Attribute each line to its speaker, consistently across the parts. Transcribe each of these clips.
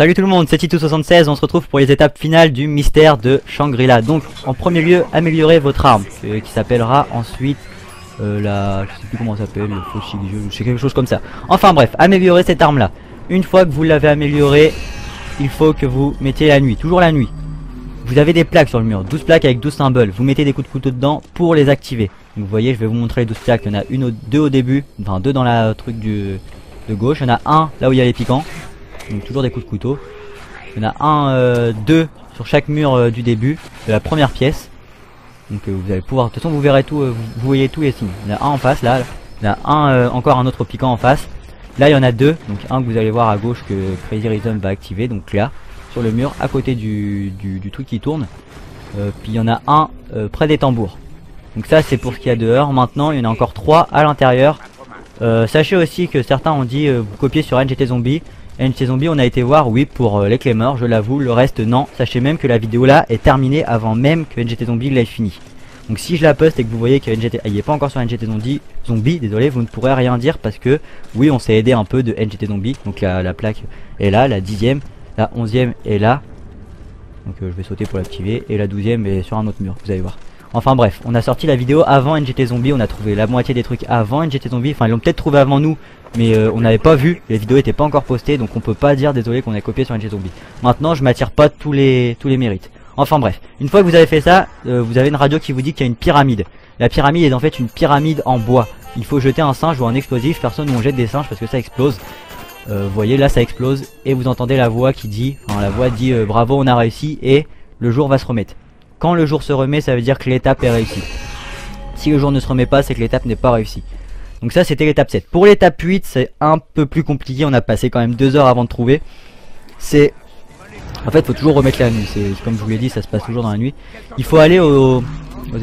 Speaker 1: Salut tout le monde, c'est Titou76, on se retrouve pour les étapes finales du mystère de Shangri-La. Donc en premier lieu, améliorez votre arme, qui s'appellera ensuite la... je sais plus comment ça s'appelle, le fossile, je sais quelque chose comme ça. Enfin bref, améliorez cette arme là. Une fois que vous l'avez améliorée, il faut que vous mettiez la nuit, toujours la nuit. Vous avez des plaques sur le mur, 12 plaques avec 12 symboles, vous mettez des coups de couteau dedans pour les activer. Donc vous voyez, je vais vous montrer les 12 plaques, il y en a deux au début, enfin deux dans la truc de gauche, il y en a un là où il y a les piquants. Donc toujours des coups de couteau. Il y en a deux sur chaque mur du début de la première pièce. Donc vous allez pouvoir, de toute façon vous verrez tout, vous voyez tous les signes. Il y en a un en face là, il y en a un encore un autre piquant en face. Là il y en a deux, donc un que vous allez voir à gauche que Crazy Rhythm va activer, donc là sur le mur à côté du truc qui tourne. Puis il y en a un près des tambours. Donc ça c'est pour ce qu'il y a dehors. Maintenant il y en a encore trois à l'intérieur. Sachez aussi que certains ont dit vous copiez sur NGT Zombie. NGT Zombie on a été voir, oui, pour les Claymores, je l'avoue, le reste non. Sachez même que la vidéo là est terminée avant même que NGT Zombie l'ait fini. Donc si je la poste et que vous voyez que NGT, il est pas encore sur NGT Zombie, désolé, vous ne pourrez rien dire parce que oui on s'est aidé un peu de NGT Zombie. Donc la plaque est là, la 10ème, la 11ème est là. Donc je vais sauter pour l'activer et la 12ème est sur un autre mur, vous allez voir. Enfin bref, on a sorti la vidéo avant NGT Zombie, on a trouvé la moitié des trucs avant NGT Zombie, enfin ils l'ont peut-être trouvé avant nous, mais on n'avait pas vu, les vidéos n'étaient pas encore postées, donc on peut pas dire désolé qu'on a copié sur NGT Zombie. Maintenant je m'attire pas tous les mérites. Enfin bref, une fois que vous avez fait ça, vous avez une radio qui vous dit qu'il y a une pyramide. La pyramide est en fait une pyramide en bois. Il faut jeter un singe ou un explosif, personne où on jette des singes parce que ça explose. Vous voyez là ça explose et vous entendez la voix qui dit, enfin la voix dit bravo on a réussi et le jour va se remettre. Quand le jour se remet, ça veut dire que l'étape est réussie. Si le jour ne se remet pas, c'est que l'étape n'est pas réussie. Donc ça c'était l'étape 7. Pour l'étape 8, c'est un peu plus compliqué, on a passé quand même 2 heures avant de trouver. C'est... En fait, il faut toujours remettre la nuit, c'est comme je vous l'ai dit, ça se passe toujours dans la nuit. Il faut aller aux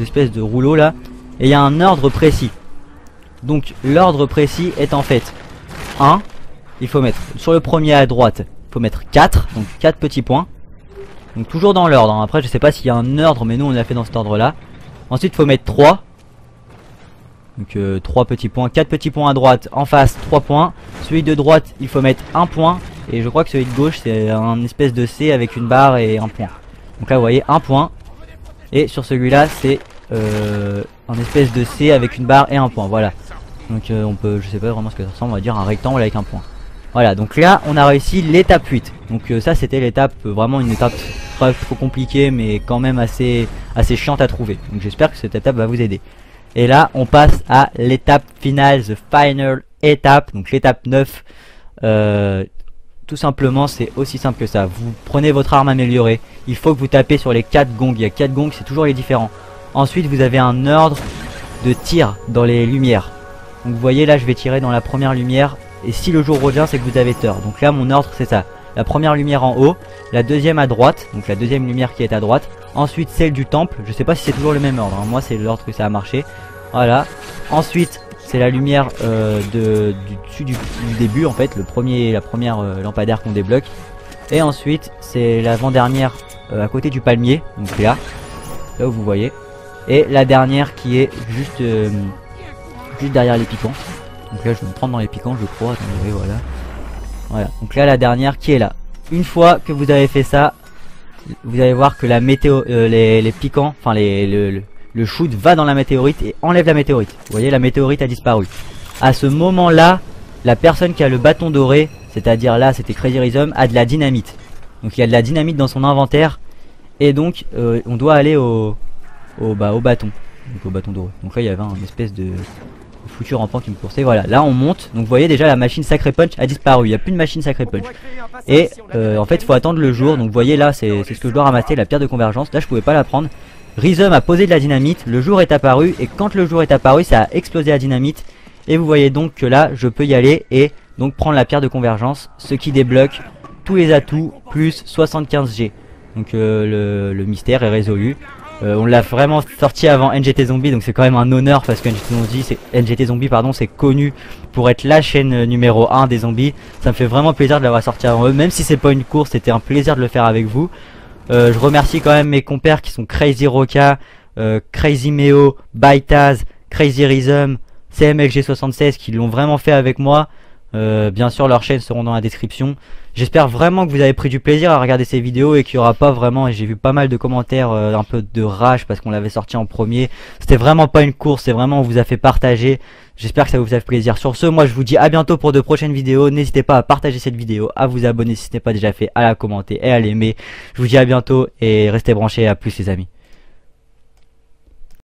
Speaker 1: espèces de rouleaux là, et il y a un ordre précis. Donc l'ordre précis est en fait 1, il faut mettre sur le premier à droite, il faut mettre 4, donc 4 petits points. Donc toujours dans l'ordre, hein. Après je sais pas s'il y a un ordre, mais nous on l'a fait dans cet ordre là. Ensuite il faut mettre 3. Donc 3 petits points, 4 petits points à droite, en face 3 points. Celui de droite il faut mettre 1 point. Et je crois que celui de gauche c'est un espèce de C avec une barre et 1 point. Donc là vous voyez 1 point. Et sur celui-là c'est un espèce de C avec une barre et 1 point, voilà. Donc on peut, je sais pas vraiment ce que ça ressemble, on va dire un rectangle avec 1 point. Voilà, donc là on a réussi l'étape 8. Donc ça c'était l'étape, vraiment une étape pas trop compliquée mais quand même assez chiante à trouver. Donc j'espère que cette étape va vous aider. Et là on passe à l'étape finale, the final étape, donc l'étape 9. Tout simplement c'est aussi simple que ça. Vous prenez votre arme améliorée, il faut que vous tapez sur les 4 gongs, il y a 4 gongs, c'est toujours les différents. Ensuite vous avez un ordre de tir dans les lumières. Donc vous voyez là je vais tirer dans la première lumière. Et si le jour revient c'est que vous avez tort. Donc là mon ordre c'est ça. La première lumière en haut, la deuxième à droite, donc la deuxième lumière qui est à droite. Ensuite celle du temple, je sais pas si c'est toujours le même ordre, hein. Moi c'est l'ordre que ça a marché. Voilà. Ensuite c'est la lumière du début en fait, la première lampadaire qu'on débloque. Et ensuite c'est l'avant-dernière à côté du palmier, donc là où vous voyez. Et la dernière qui est juste derrière les piquants. Donc là je vais me prendre dans les piquants je crois, attendez, voilà. Voilà, donc là la dernière qui est là. Une fois que vous avez fait ça, vous allez voir que la météo, les piquants, enfin le shoot va dans la météorite et enlève la météorite. Vous voyez la météorite a disparu. À ce moment là, la personne qui a le bâton doré, c'est-à-dire là c'était Crazy Rhythm, a de la dynamite. Donc il y a de la dynamite dans son inventaire. Et donc on doit aller au bâton. Donc au bâton doré. Donc là il y avait un espèce de foutu rampant qui me coursait. Voilà, là on monte. Donc vous voyez déjà la machine Sacré Punch a disparu. Il n'y a plus de machine Sacré Punch. Et en fait il faut attendre le jour. Donc vous voyez là c'est ce que je dois ramasser, la pierre de convergence. Là je pouvais pas la prendre. Rhythm a posé de la dynamite. Le jour est apparu. Et quand le jour est apparu ça a explosé la dynamite. Et vous voyez donc que là je peux y aller et donc prendre la pierre de convergence. Ce qui débloque tous les atouts plus 75G. Donc le mystère est résolu. On l'a vraiment sorti avant NGT Zombie, donc c'est quand même un honneur parce que NGT Zombie c'est connu pour être la chaîne numéro 1 des zombies. Ça me fait vraiment plaisir de l'avoir sorti avant eux, même si c'est pas une course, c'était un plaisir de le faire avec vous. Je remercie quand même mes compères qui sont Crazy Roca, Crazy Meo, Baitaz, Crazy Rhythm, CMXG76 qui l'ont vraiment fait avec moi. Bien sûr leurs chaînes seront dans la description. J'espère vraiment que vous avez pris du plaisir à regarder ces vidéos et qu'il n'y aura pas vraiment, et j'ai vu pas mal de commentaires un peu de rage parce qu'on l'avait sorti en premier. C'était vraiment pas une course, c'est vraiment on vous a fait partager. J'espère que ça vous fait plaisir. Sur ce, moi je vous dis à bientôt pour de prochaines vidéos. N'hésitez pas à partager cette vidéo, à vous abonner si ce n'est pas déjà fait, à la commenter et à l'aimer. Je vous dis à bientôt et restez branchés, à plus les amis.